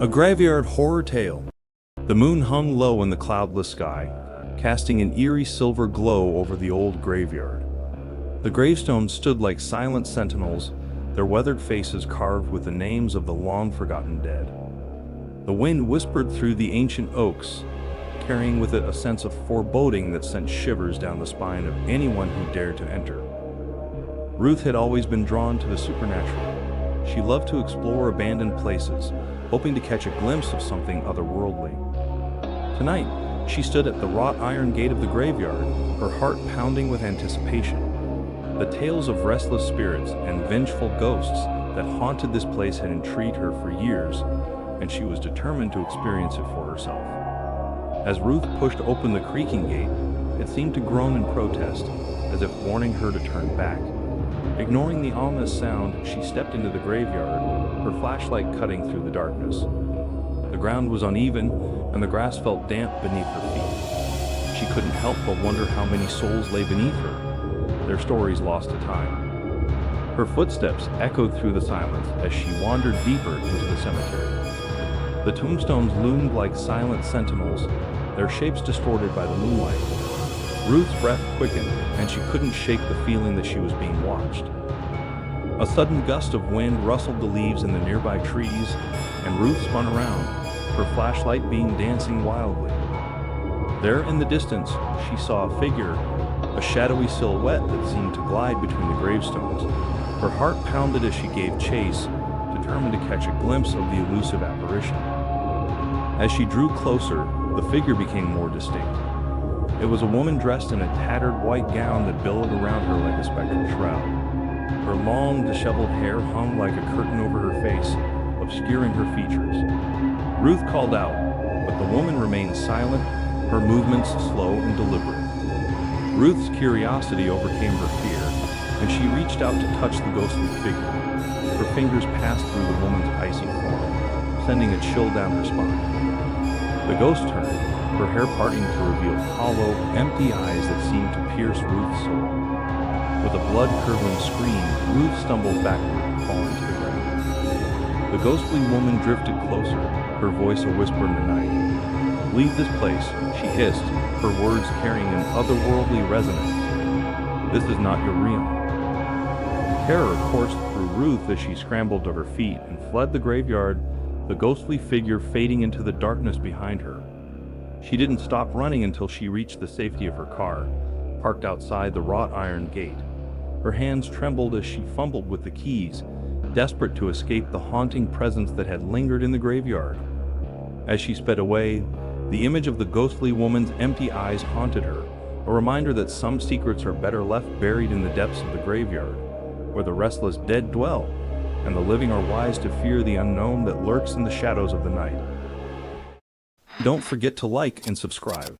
A graveyard horror tale. The moon hung low in the cloudless sky, casting an eerie silver glow over the old graveyard. The gravestones stood like silent sentinels, their weathered faces carved with the names of the long-forgotten dead. The wind whispered through the ancient oaks, carrying with it a sense of foreboding that sent shivers down the spine of anyone who dared to enter. Ruth had always been drawn to the supernatural. She loved to explore abandoned places, hoping to catch a glimpse of something otherworldly. Tonight, she stood at the wrought iron gate of the graveyard, her heart pounding with anticipation. The tales of restless spirits and vengeful ghosts that haunted this place had intrigued her for years, and she was determined to experience it for herself. As Ruth pushed open the creaking gate, it seemed to groan in protest, as if warning her to turn back. Ignoring the ominous sound, she stepped into the graveyard, her flashlight cutting through the darkness. The ground was uneven, and the grass felt damp beneath her feet. She couldn't help but wonder how many souls lay beneath her, their stories lost to time. Her footsteps echoed through the silence as she wandered deeper into the cemetery. The tombstones loomed like silent sentinels, their shapes distorted by the moonlight. Ruth's breath quickened, and she couldn't shake the feeling that she was being watched. A sudden gust of wind rustled the leaves in the nearby trees, and Ruth spun around, her flashlight beam dancing wildly. There in the distance, she saw a figure, a shadowy silhouette that seemed to glide between the gravestones. Her heart pounded as she gave chase, determined to catch a glimpse of the elusive apparition. As she drew closer, the figure became more distinct. It was a woman dressed in a tattered white gown that billowed around her like a spectral shroud. Her long, disheveled hair hung like a curtain over her face, obscuring her features. Ruth called out, but the woman remained silent, her movements slow and deliberate. Ruth's curiosity overcame her fear, and she reached out to touch the ghostly figure. Her fingers passed through the woman's icy form, sending a chill down her spine. The ghost turned, her hair parting to reveal hollow, empty eyes that seemed to pierce Ruth's soul. With a blood-curdling scream, Ruth stumbled backward, falling to the ground. The ghostly woman drifted closer, her voice a whisper in the night. "Leave this place," she hissed, her words carrying an otherworldly resonance. "This is not your realm." Terror coursed through Ruth as she scrambled to her feet and fled the graveyard, the ghostly figure fading into the darkness behind her. She didn't stop running until she reached the safety of her car, parked outside the wrought iron gate. Her hands trembled as she fumbled with the keys, desperate to escape the haunting presence that had lingered in the graveyard. As she sped away, the image of the ghostly woman's empty eyes haunted her, a reminder that some secrets are better left buried in the depths of the graveyard, where the restless dead dwell, and the living are wise to fear the unknown that lurks in the shadows of the night. Don't forget to like and subscribe.